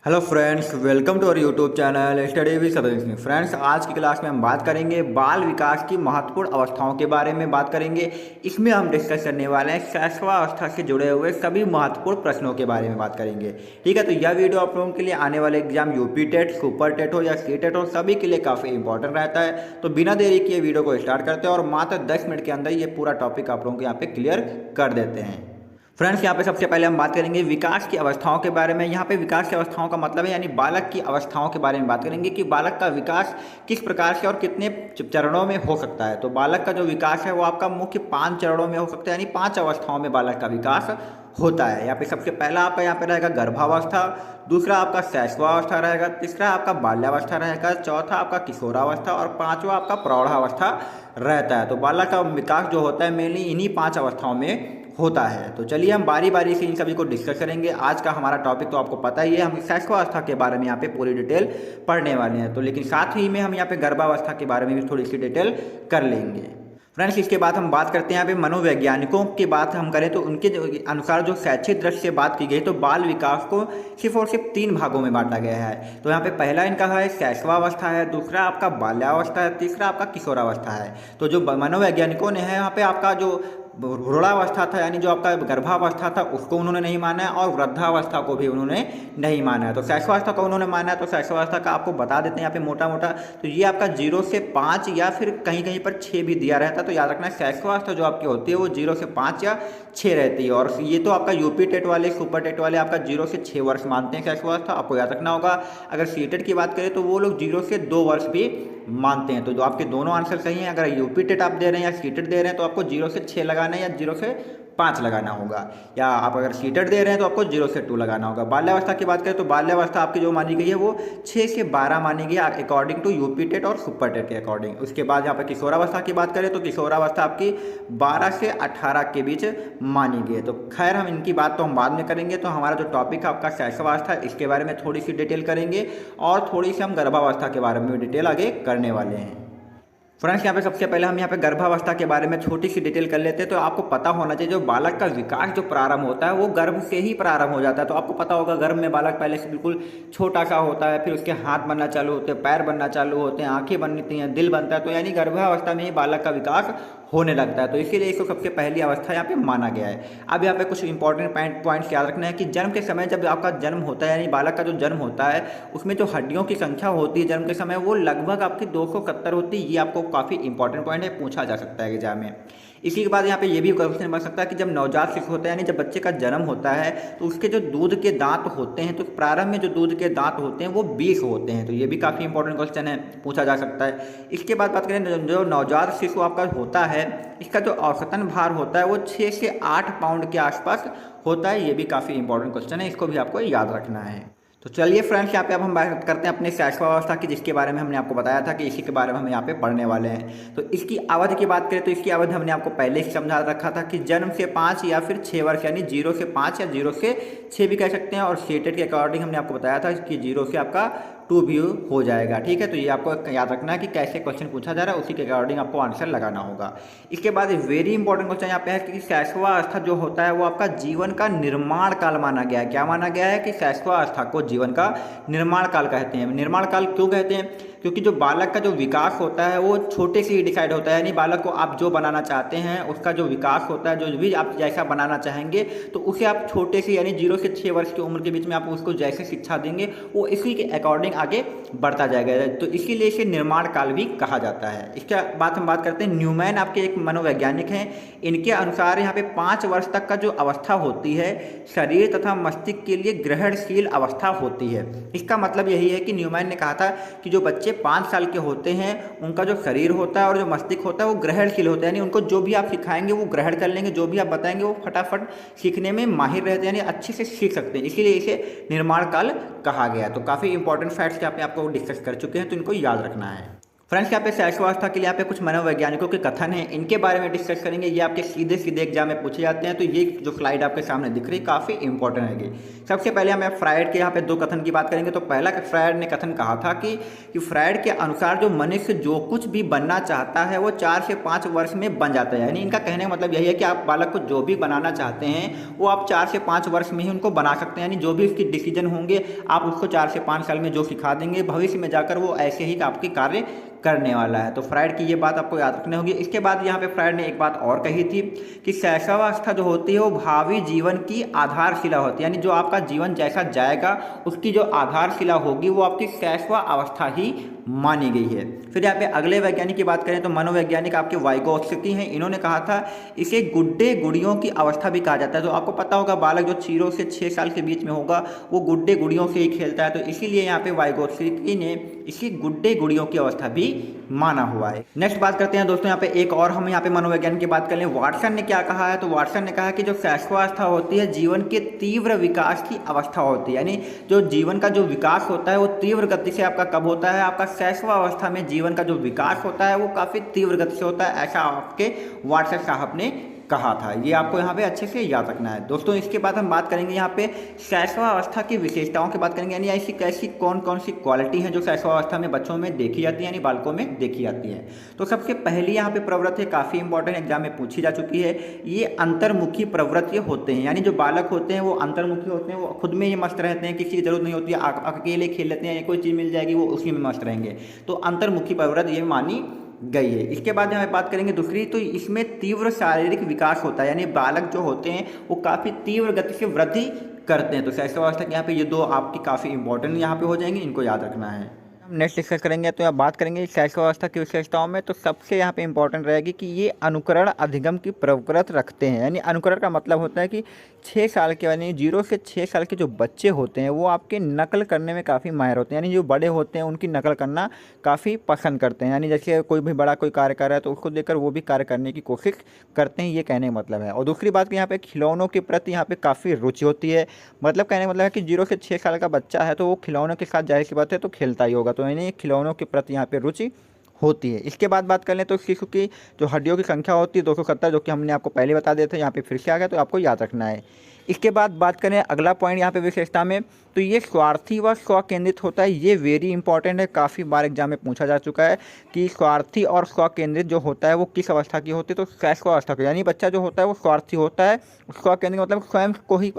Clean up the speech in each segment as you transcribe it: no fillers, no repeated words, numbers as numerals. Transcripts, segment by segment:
Hello friends, welcome to our YouTube channel study with Sadan Singh. Friends, आज की class में हम बात करेंगे बाल विकास की महत्वपूर्ण अवस्थाओं के बारे में बात करेंगे। इसमें हम डिस्कस करने वाले हैं शैशवावस्था से जुड़े हुए सभी महत्वपूर्ण प्रश्नों के बारे में बात करेंगे। ठीक है, तो यह वीडियो आप लोगों के लिए आने वाले exam UP TET, super TET हो या सी टेट हो, सभी के लिए काफ़ी इंपॉर्टेंट रहता है। तो बिना देरी किए वीडियो को स्टार्ट करते हैं और मात्र 10 मिनट के अंदर ये पूरा टॉपिक आप लोगों को यहाँ पे क्लियर कर देते हैं। फ्रेंड्स, यहाँ पे सबसे पहले हम बात करेंगे विकास की अवस्थाओं के बारे में। यहाँ पे विकास की अवस्थाओं का मतलब है यानी बालक की अवस्थाओं के बारे में बात करेंगे कि बालक का विकास किस प्रकार से और कितने चरणों में हो सकता है। तो बालक का जो विकास है वो आपका मुख्य 5 चरणों में हो सकता है, यानी 5 अवस्थाओं में बालक का विकास होता है। यहाँ पे सबसे पहला आपका यहाँ पे रहेगा गर्भावस्था, दूसरा आपका शैशवावस्था रहेगा, तीसरा आपका बाल्यावस्था रहेगा, चौथा आपका किशोरावस्था और पांचवा आपका प्रौढ़ावस्था रहता है। तो बालक का विकास जो होता है मेनली इन्हीं 5 अवस्थाओं में होता है। तो चलिए हम बारी बारी से इन सभी को डिस्कस करेंगे। आज का हमारा टॉपिक तो आपको पता ही है, हम शैशवावस्था के बारे में यहाँ पे पूरी डिटेल पढ़ने वाले हैं। तो लेकिन साथ ही में हम यहाँ पे गर्भावस्था के बारे में भी थोड़ी सी डिटेल कर लेंगे। फ्रेंड्स, इसके बाद हम बात करते हैं यहाँ पे मनोवैज्ञानिकों की बात हम करें तो उनके अनुसार जो शैक्षिक दृष्टि से बात की गई तो बाल विकास को सिर्फ और सिर्फ 3 भागों में बांटा गया है। तो यहाँ पे पहला इनका है शैशवावस्था है, दूसरा आपका बाल्यावस्था है, तीसरा आपका किशोरावस्था है। तो जो मनोवैज्ञानिकों ने है यहाँ पे आपका जो भ्रूणावस्था था यानी जो आपका गर्भावस्था था उसको उन्होंने नहीं माना है और वृद्धावस्था को भी उन्होंने नहीं माना है। तो शैशवावस्था को उन्होंने माना है। तो शैशवावस्था का आपको बता देते हैं यहाँ पे मोटा मोटा, तो ये आपका 0 से 5 या फिर कहीं कहीं पर 6 भी दिया रहता है। तो याद रखना शैशवावस्था जो आपकी होती है वो 0 से 5 या 6 रहती है। और ये तो आपका यूपी टेट वाले, सुपर टेट वाले आपका 0 से 6 वर्ष मानते हैं शैशवावस्था, आपको याद रखना होगा। अगर सी टेट की बात करें तो वो लोग 0 से 2 वर्ष भी मानते हैं। तो जो आपके दोनों आंसर सही हैं, अगर यूपी टेट आप दे रहे हैं या सी टेट दे रहे हैं तो आपको 0 से 6 लगाना है या 0 से 5 लगाना होगा, या आप अगर सी टेट दे रहे हैं तो आपको 0 से 2 लगाना होगा। बाल्यावस्था की बात करें तो बाल्यावस्था आपकी जो मानी गई है वो 6 से 12 मानी गई अकॉर्डिंग टू यूपी टेट और सुपर टेट के अकॉर्डिंग। उसके बाद यहाँ पर किशोरावस्था की बात करें तो किशोरावस्था आपकी 12 से 18 के बीच मानी गई है। तो खैर हम इनकी बात तो हम बाद में करेंगे। तो हमारा जो टॉपिक है आपका शैशवावस्था, इसके बारे में थोड़ी सी डिटेल करेंगे और थोड़ी सी हम गर्भावस्था के बारे में भी डिटेल आगे करने वाले हैं। फ्रेंड्स, यहाँ पे सबसे पहले हम यहाँ पे गर्भावस्था के बारे में छोटी सी डिटेल कर लेते हैं। तो आपको पता होना चाहिए जो बालक का विकास जो प्रारंभ होता है वो गर्भ से ही प्रारंभ हो जाता है। तो आपको पता होगा गर्भ में बालक पहले से बिल्कुल छोटा सा होता है, फिर उसके हाथ बनना चालू होते हैं, पैर बनना चालू होते हैं, आंखें बनती हैं, दिल बनता है। तो यानी गर्भावस्था में ही बालक का विकास होने लगता है। तो इसीलिए इसको सबसे पहली अवस्था यहाँ पे माना गया है। अब यहाँ पे कुछ इंपॉर्टेंट पॉइंट्स याद रखना है कि जन्म के समय जब आपका जन्म होता है यानी बालक का जो जन्म होता है उसमें जो हड्डियों की संख्या होती है जन्म के समय वो लगभग आपकी 270 होती है। ये आपको काफ़ी इंपॉर्टेंट पॉइंट है, पूछा जा सकता है एग्जाम में। इसी के बाद यहाँ पे ये भी क्वेश्चन बन सकता है कि जब नवजात शिशु होता है यानी जब बच्चे का जन्म होता है तो उसके जो दूध के दांत होते हैं तो प्रारंभ में जो दूध के दांत होते हैं वो 20 होते हैं। तो ये भी काफ़ी इंपॉर्टेंट क्वेश्चन है, पूछा जा सकता है। इसके बाद बात करें जो नवजात शिशु आपका होता है इसका जो औसतन भार होता है वो 6 से 8 पाउंड के आसपास होता है। ये भी काफ़ी इंपॉर्टेंट क्वेश्चन है, इसको भी आपको याद रखना है। तो चलिए फ्रेंड्स, यहाँ पे अब हम बात करते हैं अपने शैशवावस्था की, जिसके बारे में हमने आपको बताया था कि इसी के बारे में हम यहाँ पे पढ़ने वाले हैं। तो इसकी अवधि की बात करें तो इसकी अवधि हमने आपको पहले ही समझा रखा था कि जन्म से 5 या फिर 6 वर्ष यानी 0 से 5 या 0 से 6 भी कह सकते हैं। और सीटेट के अकॉर्डिंग हमने आपको बताया था कि 0 से आपका 2 भी हो जाएगा। ठीक है, तो ये आपको याद रखना है कि कैसे क्वेश्चन पूछा जा रहा है, उसी के अकॉर्डिंग आपको आंसर लगाना होगा। इसके बाद वेरी इंपॉर्टेंट क्वेश्चन यहाँ पे है कि शैशवावस्था जो होता है वो आपका जीवन का निर्माण काल माना गया है। क्या माना गया है कि शैशवावस्था को जीवन का निर्माण काल कहते हैं। निर्माण काल क्यों कहते हैं? क्योंकि जो बालक का जो विकास होता है वो छोटे से ही डिसाइड होता है, यानी बालक को आप जो बनाना चाहते हैं उसका जो विकास होता है, जो भी आप जैसा बनाना चाहेंगे तो उसे आप छोटे से यानी 0 से 6 वर्ष की उम्र के बीच में आप उसको जैसे शिक्षा देंगे वो इसी के अकॉर्डिंग आगे बढ़ता जाएगा। तो इसीलिए इसे निर्माण काल भी कहा जाता है। इसके बाद हम बात करते हैं न्यूमैन आपके एक मनोवैज्ञानिक हैं। इनके अनुसार यहाँ पे 5 वर्ष तक का जो अवस्था होती है शरीर तथा मस्तिष्क के लिए ग्रहणशील अवस्था होती है। इसका मतलब यही है कि न्यूमैन ने कहा था कि जो बच्चे 5 साल के होते हैं उनका जो शरीर होता है और जो मस्तिष्क होता है वो ग्रहणशील होता है, यानी उनको जो भी आप सिखाएंगे वो ग्रहण कर लेंगे, जो भी आप बताएंगे वो फटाफट सीखने में माहिर रहते हैं, यानी अच्छे से सीख सकते हैं। इसीलिए इसे निर्माण काल कहा गया। तो काफ़ी इंपॉर्टेंट फैक्ट्स यहाँ पे आपको डिस्कस कर चुके हैं, तो इनको याद रखना है। फ्रेंड्स यहाँ पे शैशवावस्था के लिए यहाँ पे कुछ मनोवैज्ञानिकों के कथन हैं, इनके बारे में डिस्कस करेंगे। ये आपके सीधे सीधे एग्जाम में पूछे जाते हैं, तो ये जो स्लाइड आपके सामने दिख रही है काफ़ी इंपॉर्टेंट रहेगी। सबसे पहले हमें फ्रायड के यहाँ पे दो कथन की बात करेंगे। तो पहला फ्रायड ने कथन कहा था कि फ्रायड के अनुसार जो मनुष्य जो कुछ भी बनना चाहता है वो 4 से 5 वर्ष में बन जाता है। यानी इनका कहने का मतलब यही है कि आप बालक को जो भी बनाना चाहते हैं वो आप 4 से 5 वर्ष में ही उनको बना सकते हैं। यानी जो भी उसकी डिसीजन होंगे आप उसको 4 से 5 साल में जो सिखा देंगे, भविष्य में जाकर वो ऐसे ही आपके कार्य करने वाला है। तो फ्रायड की ये बात आपको याद रखनी होगी। इसके बाद यहाँ पे फ्रायड ने एक बात और कही थी कि शैशवावस्था जो होती है वो भावी जीवन की आधारशिला होती है। यानी जो आपका जीवन जैसा जाएगा उसकी जो आधारशिला होगी वो आपकी शैशवावस्था ही मानी गई है। फिर यहाँ पे अगले वैज्ञानिक की बात करें तो मनोवैज्ञानिक आपके वाइगोत्स्की हैं। इन्होंने कहा था इसे गुड्डे गुड़ियों की अवस्था भी कहा जाता है। तो आपको पता होगा बालक जो 0 से 6 साल के बीच में होगा वो गुड्डे गुड़ियों से ही खेलता है, तो इसीलिए यहाँ पे वाइगोत्स्की ने इसी गुड्डे गुड़ियों की अवस्था भी माना हुआ है। नेक्स्ट बात करते हैं दोस्तों, यहाँ पे एक और हम यहाँ पे मनोवैज्ञानिक की बात कर लें। वाटसन ने क्या कहा है, तो वाटसन ने कहा कि जो शैशवावस्था होती है जीवन के तीव्र विकास की अवस्था होती है। यानी जो जीवन का जो विकास होता है वो तीव्र गति से आपका कब होता है, आपका शैशवावस्था में जीवन का जो विकास होता है वो काफ़ी तीव्र गति से होता है, ऐसा आपके वाटसन साहब ने कहा था। ये आपको यहाँ पे अच्छे से याद रखना है दोस्तों। इसके बाद हम बात करेंगे यहाँ पे शैशवावस्था की विशेषताओं की बात करेंगे। यानी ऐसी कैसी कौन कौन सी क्वालिटी हैं जो शैशवावस्था में बच्चों में देखी जाती है, यानी बालकों में देखी जाती है। तो सबसे पहली यहाँ पे प्रवृत्ति काफ़ी इंपॉर्टेंट एग्जाम में पूछी जा चुकी है, ये अंतर्मुखी प्रवृत्ति होते हैं। यानी जो बालक होते हैं वो अंतर्मुखी होते हैं, वो खुद में ही मस्त रहते हैं, किसी की जरूरत नहीं होती है, अकेले खेल लेते हैं, कोई चीज़ मिल जाएगी वो उसी में मस्त रहेंगे। तो अंतर्मुखी प्रवृत्ति ये मानी गई है। इसके बाद यहाँ बात करेंगे दूसरी, तो इसमें तीव्र शारीरिक विकास होता है। यानी बालक जो होते हैं वो काफ़ी तीव्र गति से वृद्धि करते हैं। तो शैशवावस्था के यहाँ पे ये दो आपकी काफ़ी इंपॉर्टेंट यहाँ पे हो जाएंगे, इनको याद रखना है। हम नेक्स्ट डिस्कस करेंगे तो यहाँ बात करेंगे शैशवावस्था की विशेषताओं में। तो सबसे यहाँ पे इंपॉर्टेंट रहेगी कि ये अनुकरण अधिगम की प्रवृत्ति रखते हैं। यानी अनुकरण का मतलब होता है कि 6 साल के यानी 0 से 6 साल के जो बच्चे होते हैं वो आपके नकल करने में काफ़ी माहिर होते हैं। यानी जो बड़े होते हैं उनकी नकल करना काफ़ी पसंद करते हैं। यानी जैसे कोई भी बड़ा कोई कार्य कर रहा है तो उसको देखकर वो भी कार्य करने की कोशिश करते हैं, ये कहने का मतलब है। और दूसरी बात कि यहाँ पे खिलौनों के प्रति यहाँ पे काफ़ी रुचि होती है। मतलब कहने का मतलब है कि 0 से 6 साल का बच्चा है तो वो खिलौनों के साथ जाहिर सी बात है तो खेलता ही होगा। तो यानी खिलौनों के प्रति यहाँ पे रुचि होती है। इसके बाद बात कर लें तो शिशु की जो हड्डियों की संख्या होती है 270, जो कि हमने आपको पहले बता दिया था, यहाँ पे फिर से आ गया तो आपको याद रखना है। इसके बाद बात करें अगला पॉइंट यहाँ पे विशेषता में, तो ये स्वार्थी व स्व केंद्रित होता है। ये वेरी इंपॉर्टेंट है, काफ़ी बार एग्जाम में पूछा जा चुका है कि स्वार्थी और स्व केंद्रित जो होता है वो किस अवस्था की होती है, तो शैशवावस्था की। यानी बच्चा जो होता है वो स्वार्थी होता है, स्व केंद्रित मतलब स्वयं को ही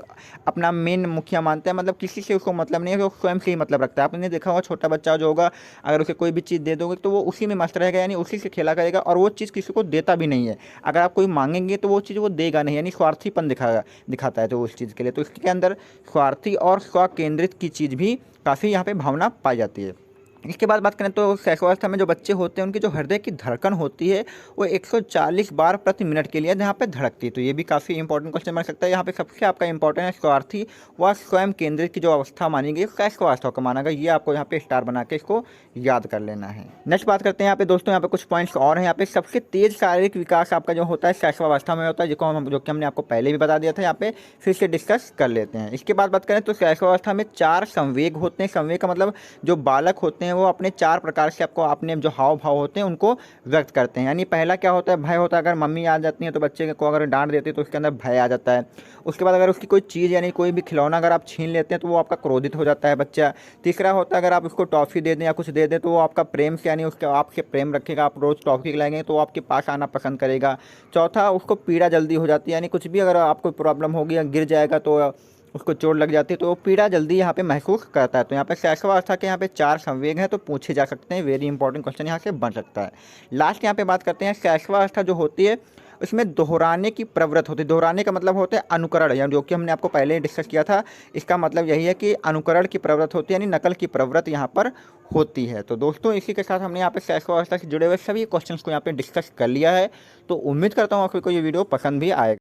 अपना मेन मुखिया मानता है, मतलब किसी से उसको मतलब नहीं है, वो स्वयं से ही मतलब रखता है। आपने देखा होगा छोटा बच्चा जो होगा अगर उसे कोई भी चीज़ दे दोगे तो वो उसी में मस्त रहेगा, यानी उसी से खेला करेगा और वो चीज़ किसी को देता भी नहीं है। अगर आप कोई मांगेंगे तो वो चीज़ वो देगा नहीं, यानी स्वार्थीपन दिखाता है तो उस चीज़ के लिए। तो इसके अंदर स्वार्थी और स्व केंद्रित की चीज़ भी काफ़ी यहाँ पे भावना पाई जाती है। इसके बाद बात करें तो शैशवावस्था में जो बच्चे होते हैं उनकी जो हृदय की धड़कन होती है वो 140 बार प्रति मिनट के लिए यहाँ पे धड़कती है। तो ये भी काफ़ी इंपॉर्टेंट क्वेश्चन बन सकता है। यहाँ पे सबसे आपका इंपॉर्टेंट है स्वार्थी व स्वयं केंद्रित की जो अवस्था मानी गई शैशवावस्था को माना गया। ये आपको यहाँ पे स्टार बना के इसको याद कर लेना है। नेक्स्ट बात करते हैं यहाँ पे दोस्तों, यहाँ पे कुछ पॉइंट्स और हैं। यहाँ पे सबसे तेज शारीरिक विकास आपका जो होता है शैशवावस्था में होता है, जो कि हमने आपको पहले भी बता दिया था। यहाँ पे फिर से डिस्कस कर लेते हैं। इसके बाद बात करें तो शैशवावस्था में 4 संवेग होते हैं। संवेग का मतलब जो बालक होते हैं वो अपने 4 प्रकार से आपको अपने जो हाव भाव होते हैं उनको व्यक्त करते हैं। यानी पहला क्या होता है, भय होता है। अगर मम्मी आ जाती है तो बच्चे को अगर डांट देती है तो उसके अंदर भय आ जाता है। उसके बाद अगर उसकी कोई चीज़ यानी कोई भी खिलौना अगर आप छीन लेते हैं तो वो आपका क्रोधित हो जाता है बच्चा। तीसरा होता है अगर आप उसको टॉफ़ी दे दें या कुछ दे दें तो वो आपका प्रेम से यानी उसके आपसे प्रेम रखेगा। आप रोज़ टॉफ़ी खिलाएंगे तो वो आपके पास आना पसंद करेगा। चौथा, उसको पीड़ा जल्दी हो जाती है, यानी कुछ भी अगर आपको प्रॉब्लम होगी या गिर जाएगा तो उसको चोट लग जाती है तो वो पीड़ा जल्दी यहाँ पे महसूस करता है। तो यहाँ पे शैशवावस्था के यहाँ पे 4 संवेग हैं तो पूछे जा सकते हैं। वेरी इंपॉर्टेंट क्वेश्चन यहाँ से बन सकता है। लास्ट यहाँ पे बात करते हैं शैशवावस्था जो होती है उसमें दोहराने की प्रवृत्ति होती है। दोहराने का मतलब होता है अनुकरण, यानी जो कि हमने आपको पहले ही डिस्कस किया था। इसका मतलब यही है कि अनुकरण की प्रवृत्ति होती है, यानी नकल की प्रवृत्ति यहाँ पर होती है। तो दोस्तों इसी के साथ हमने यहाँ पे शैशवावस्था से जुड़े हुए सभी क्वेश्चंस को यहाँ पे डिस्कस कर लिया है। तो उम्मीद करता हूँ आपको ये वीडियो पसंद भी आएगा।